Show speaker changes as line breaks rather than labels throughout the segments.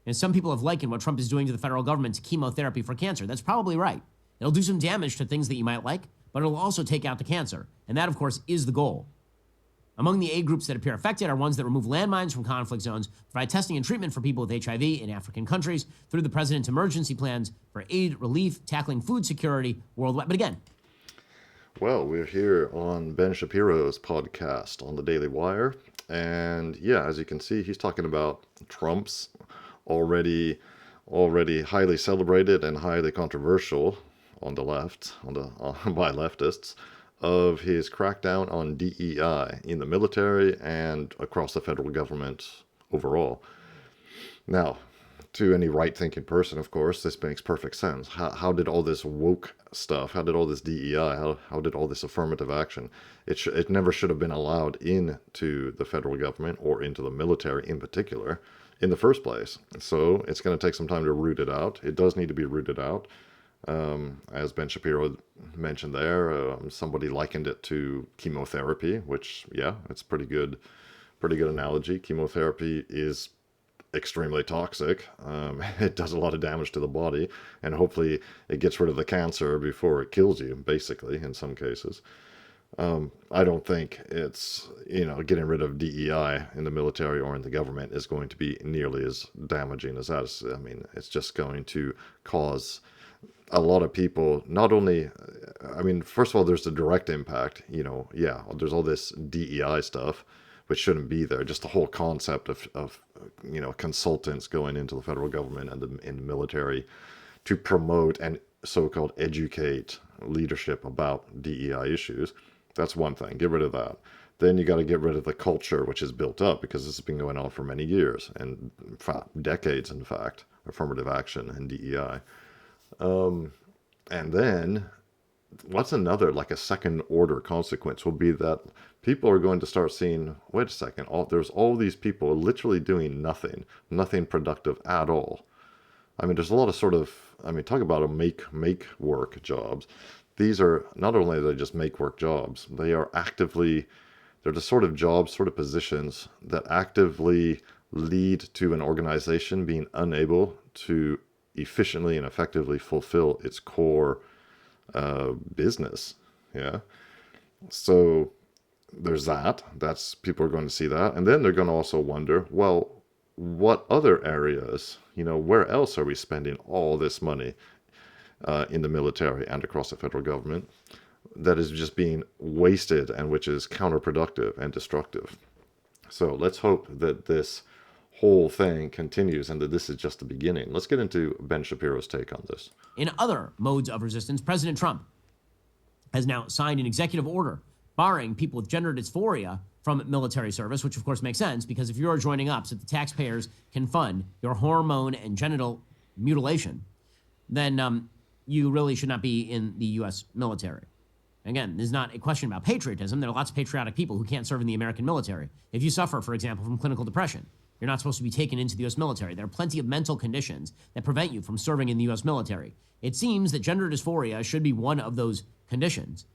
And some people have likened what Trump is doing to the federal government to chemotherapy for cancer. That's probably right. It'll do some damage to things that you might like, but it'll also take out the cancer. And that, of course, is the goal. Among the aid groups that appear affected are ones that remove landmines from conflict zones, provide testing and treatment for people with HIV in African countries through the president's emergency plans for aid relief, tackling food security worldwide. But again,
well, we're here on Ben Shapiro's podcast on the Daily Wire. And yeah, as you can see, he's talking about Trump's already highly celebrated and highly controversial on the left, by leftists, of his crackdown on DEI in the military and across the federal government overall. Now, to any right-thinking person, of course, this makes perfect sense. How did all this woke stuff, how did all this DEI, how did all this affirmative action, it never should have been allowed into the federal government or into the military in particular in the first place. So it's going to take some time to root it out. It does need to be rooted out. As Ben Shapiro mentioned there, somebody likened it to chemotherapy, which, yeah, it's pretty good analogy. Chemotherapy is extremely toxic. It does a lot of damage to the body, and hopefully it gets rid of the cancer before it kills you, basically, in some cases. I don't think it's, getting rid of DEI in the military or in the government is going to be nearly as damaging as that. I mean, it's just going to cause a lot of people, not only, first of all, there's the direct impact, there's all this DEI stuff, which shouldn't be there. Just the whole concept of consultants going into the federal government and in the military to promote and so-called educate leadership about DEI issues. That's one thing. Get rid of that. Then you got to get rid of the culture which is built up, because this has been going on for many years and decades, in fact, affirmative action and DEI. And then what's another, like a second order consequence will be that people are going to start seeing, wait a second, there's all these people literally doing nothing productive at all. There's a lot of talk about make work jobs. These are not only are they just make work jobs, they're the sort of jobs, sort of positions that actively lead to an organization being unable to efficiently and effectively fulfill its core business. Yeah. So there's that. That's, people are going to see that. And then they're going to also wonder, well, what other areas, where else are we spending all this money in the military and across the federal government that is just being wasted and which is counterproductive and destructive? So let's hope that this whole thing continues and that this is just the beginning. Let's get into Ben Shapiro's take on this.
In other modes of resistance, President Trump has now signed an executive order barring people with gender dysphoria from military service, which of course makes sense, because if you're joining up so that the taxpayers can fund your hormone and genital mutilation, then you really should not be in the U.S. military. Again, this is not a question about patriotism. There are lots of patriotic people who can't serve in the American military. If you suffer, for example, from clinical depression, you're not supposed to be taken into the U.S. military. There are plenty of mental conditions that prevent you from serving in the U.S. military. It seems that gender dysphoria should be one of those conditions.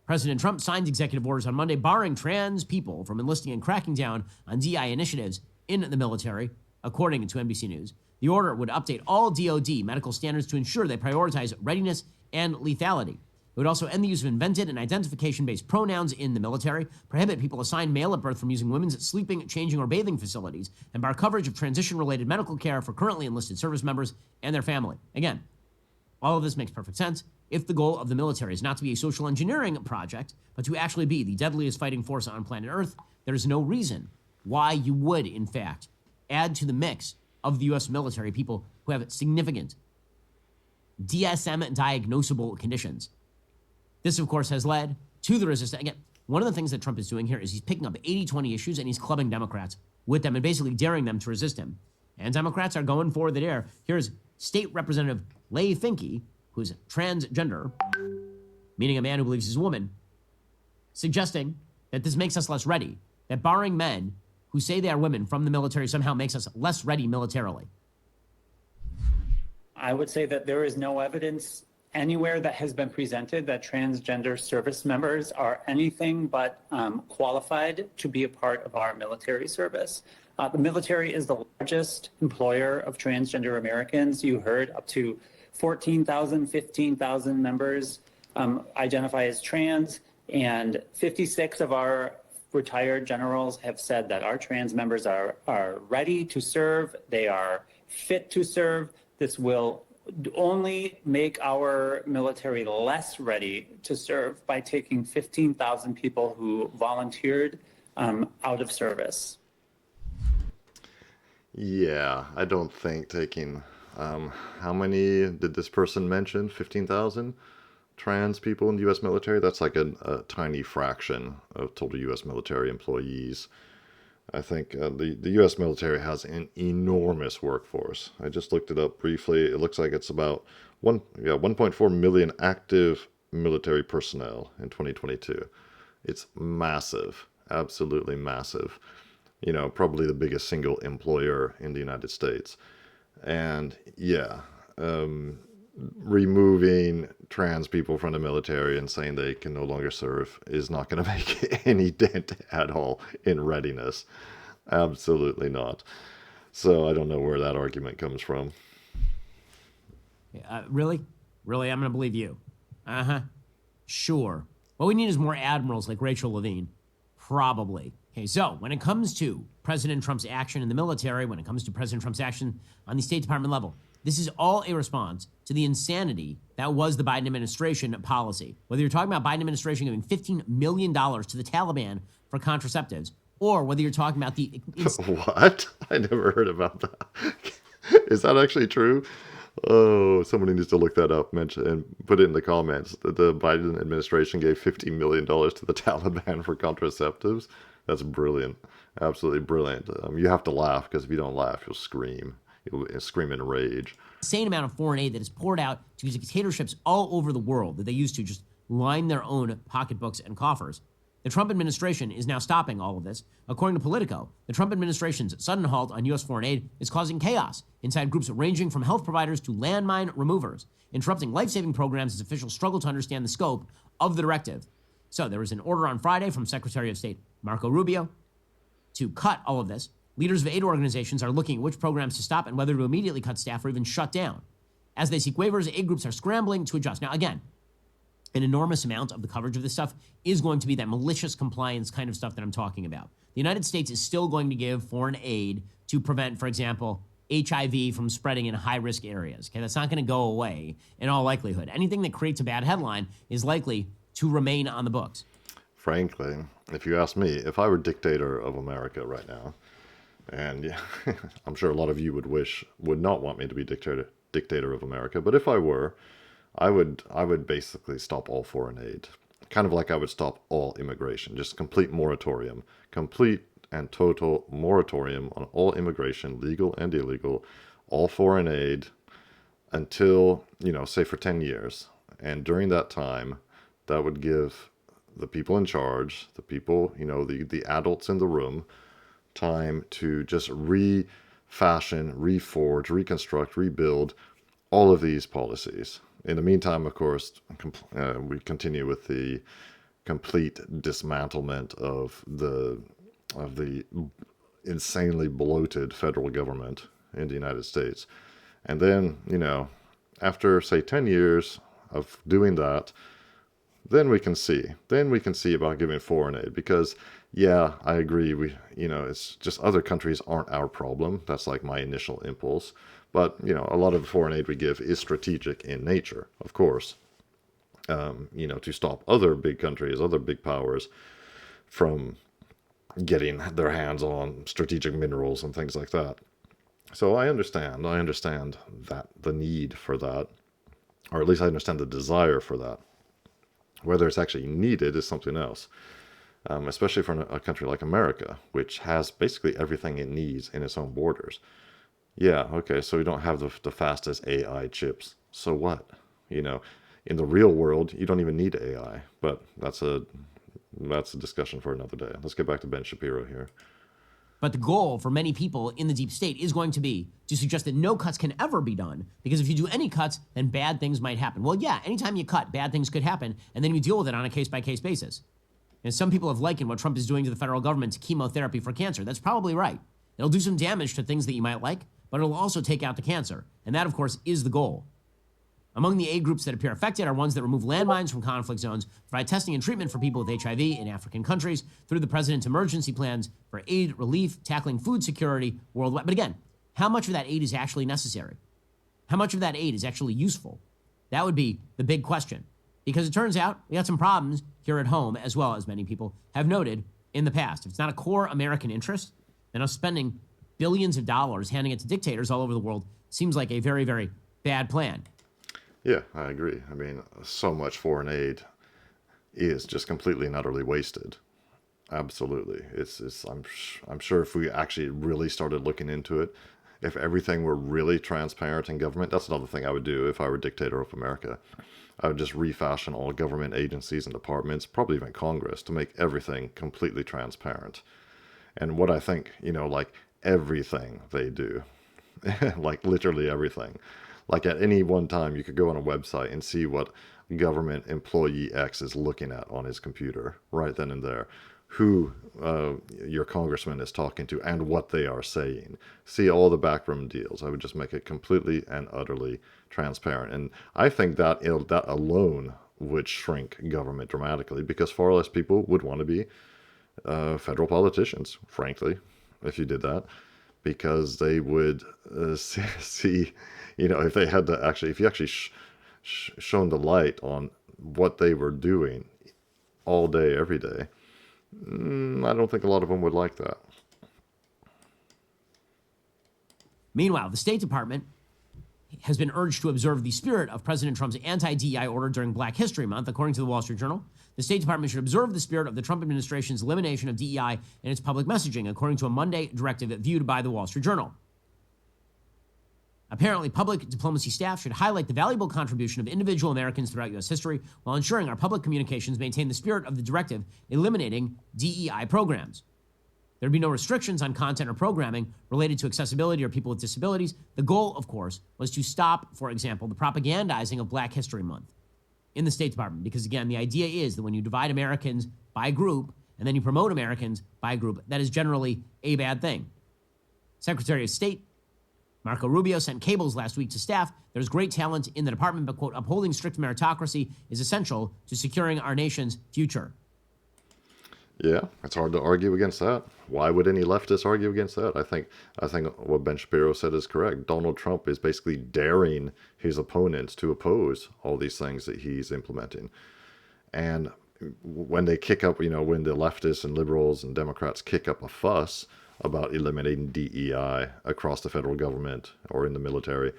President Trump signed executive orders on Monday barring trans people from enlisting and cracking down on DI initiatives in the military, according to NBC News. The order would update all DoD medical standards to ensure they prioritize readiness and lethality. It would also end the use of invented and identification-based pronouns in the military, prohibit people assigned male at birth from using women's sleeping, changing, or bathing facilities, and bar coverage of transition-related medical care for currently enlisted service members and their family. Again, all of this makes perfect sense if the goal of the military is not to be a social engineering project, but to actually be the deadliest fighting force on planet Earth. There's no reason why you would, in fact, add to the mix of the U.S. military people who have significant DSM diagnosable conditions. This, of course, has led to the resistance. Again, one of the things that Trump is doing here is he's picking up 80-20 issues and he's clubbing Democrats with them and basically daring them to resist him. And Democrats are going for the dare. Here's State Representative Leigh Finke, who's transgender, meaning a man who believes he's a woman, suggesting that this makes us less ready, that barring men who say they are women from the military somehow makes us less ready militarily.
I would say that there is no evidence anywhere that has been presented that transgender service members are anything but qualified to be a part of our military service. The military is the largest employer of transgender Americans. You heard up to 14,000, 15,000 members identify as trans, and 56 of our retired generals have said that our trans members are ready to serve. They are fit to serve. This will only make our military less ready to serve by taking 15,000 people who volunteered out of service.
Yeah, I don't think taking, how many did this person mention? 15,000 trans people in the U.S. military? That's like a tiny fraction of total U.S. military employees. I think the U.S. military has an enormous workforce. I just looked it up briefly. It looks like it's about 1.4 million active military personnel in 2022. It's massive, absolutely massive. You know, probably the biggest single employer in the United States. And yeah, removing trans people from the military and saying they can no longer serve is not going to make any dent at all in readiness. Absolutely not. So I don't know where that argument comes from.
Really? Really? I'm going to believe you. Sure. What we need is more admirals like Rachel Levine. Probably. Okay, so when it comes to President Trump's action in the military, when it comes to President Trump's action on the State Department level, this is all a response to the insanity that was the Biden administration policy. Whether you're talking about Biden administration giving $15 million to the Taliban for contraceptives, or whether you're talking about the...
What? I never heard about that. Is that actually true? Oh, somebody needs to look that up, mention and put it in the comments. The Biden administration gave $50 million to the Taliban for contraceptives. That's brilliant. Absolutely brilliant. You have to laugh, because if you don't laugh, you'll scream. You'll scream in rage.
Insane amount of foreign aid that is poured out to dictatorships all over the world that they used to just line their own pocketbooks and coffers. The Trump administration is now stopping all of this. According to Politico, the Trump administration's sudden halt on U.S. foreign aid is causing chaos inside groups ranging from health providers to landmine removers, interrupting life-saving programs as officials struggle to understand the scope of the directive. So there was an order on Friday from Secretary of State Marco Rubio to cut all of this. Leaders of aid organizations are looking at which programs to stop and whether to immediately cut staff or even shut down. As they seek waivers, aid groups are scrambling to adjust. Now, again, an enormous amount of the coverage of this stuff is going to be that malicious compliance kind of stuff that I'm talking about. The United States is still going to give foreign aid to prevent, for example, HIV from spreading in high-risk areas. Okay, that's not going to go away in all likelihood. Anything that creates a bad headline is likely to remain on the books.
Frankly, if you ask me, if I were dictator of America right now, and yeah, I'm sure a lot of you would not want me to be dictator of America, but if I were, I would basically stop all foreign aid. Kind of like I would stop all immigration, just complete moratorium, complete and total moratorium on all immigration, legal and illegal, all foreign aid until, say for 10 years. And during that time, that would give the people in charge, the people, the adults in the room, time to just refashion, reforge, reconstruct, rebuild all of these policies. In the meantime, of course, we continue with the complete dismantlement of the insanely bloated federal government in the United States. And then, after, say, 10 years of doing that, then we can see about giving foreign aid, because yeah, I agree. It's just other countries aren't our problem. That's like my initial impulse. But, a lot of the foreign aid we give is strategic in nature, of course, to stop other big countries, other big powers from getting their hands on strategic minerals and things like that. So I understand that the need for that, or at least I understand the desire for that. Whether it's actually needed is something else, especially for a country like America, which has basically everything it needs in its own borders. Yeah, okay, so we don't have the fastest AI chips. So what? In the real world, you don't even need AI, but that's a discussion for another day. Let's get back to Ben Shapiro here.
But the goal for many people in the deep state is going to be to suggest that no cuts can ever be done, because if you do any cuts, then bad things might happen. Well, yeah, anytime you cut, bad things could happen, and then you deal with it on a case-by-case basis. And some people have likened what Trump is doing to the federal government to chemotherapy for cancer. That's probably right. It'll do some damage to things that you might like, but it'll also take out the cancer. And that, of course, is the goal. Among the aid groups that appear affected are ones that remove landmines from conflict zones, provide testing and treatment for people with HIV in African countries through the president's emergency plans for aid relief, tackling food security worldwide. But again, how much of that aid is actually necessary? How much of that aid is actually useful? That would be the big question. Because it turns out we got some problems here at home, as well as many people have noted in the past. If it's not a core American interest, then us spending billions of dollars handing it to dictators all over the world seems like a very, very bad plan.
Yeah, I agree. I mean, so much foreign aid is just completely and utterly wasted. Absolutely. I'm sure if we actually really started looking into it, if everything were really transparent in government, that's another thing I would do if I were dictator of America. I would just refashion all government agencies and departments, probably even Congress, to make everything completely transparent. And what I think, like everything they do, like literally everything. Like at any one time, you could go on a website and see what government employee X is looking at on his computer right then and there, who your congressman is talking to and what they are saying. See all the backroom deals. I would just make it completely and utterly transparent. And I think that that alone would shrink government dramatically, because far less people would want to be federal politicians, frankly, if you did that, because they would see, if they had to actually, if you actually shone the light on what they were doing all day, every day, I don't think a lot of them would like that.
Meanwhile, the State Department has been urged to observe the spirit of President Trump's anti-DEI order during Black History Month, according to the Wall Street Journal. The State Department should observe the spirit of the Trump administration's elimination of DEI in its public messaging, according to a Monday directive viewed by the Wall Street Journal. Apparently, public diplomacy staff should highlight the valuable contribution of individual Americans throughout U.S. history while ensuring our public communications maintain the spirit of the directive eliminating DEI programs. There would be no restrictions on content or programming related to accessibility or people with disabilities. The goal, of course, was to stop, for example, the propagandizing of Black History Month in the State Department. Because, again, the idea is that when you divide Americans by group and then you promote Americans by group, that is generally a bad thing. Secretary of State Marco Rubio sent cables last week to staff. There's great talent in the department, but, quote, upholding strict meritocracy is essential to securing our nation's future.
Yeah, it's hard to argue against that. Why would any leftist argue against that? I think what Ben Shapiro said is correct. Donald Trump is basically daring his opponents to oppose all these things that he's implementing. And when they kick up, when the leftists and liberals and Democrats kick up a fuss about eliminating DEI across the federal government or in the military,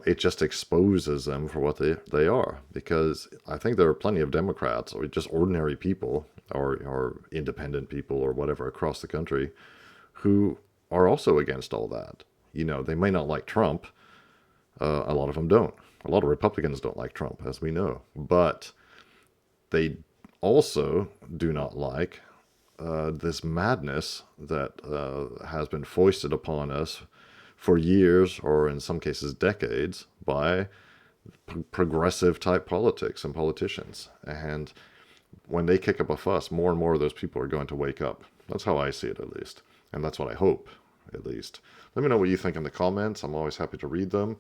it just exposes them for what they are. Because I think there are plenty of Democrats or just ordinary people or independent people or whatever across the country who are also against all that. They may not like Trump. A lot of them don't. A lot of Republicans don't like Trump, as we know. But they also do not like this madness that has been foisted upon us for years, or in some cases decades, by progressive type politics and politicians. And when they kick up a fuss, more and more of those people are going to wake up. That's how I see it, at least. And that's what I hope, at least. Let me know what you think in the comments. I'm always happy to read them.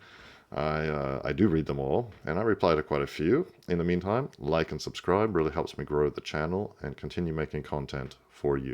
I do read them all, and I reply to quite a few. In the meantime, like and subscribe really helps me grow the channel and continue making content for you.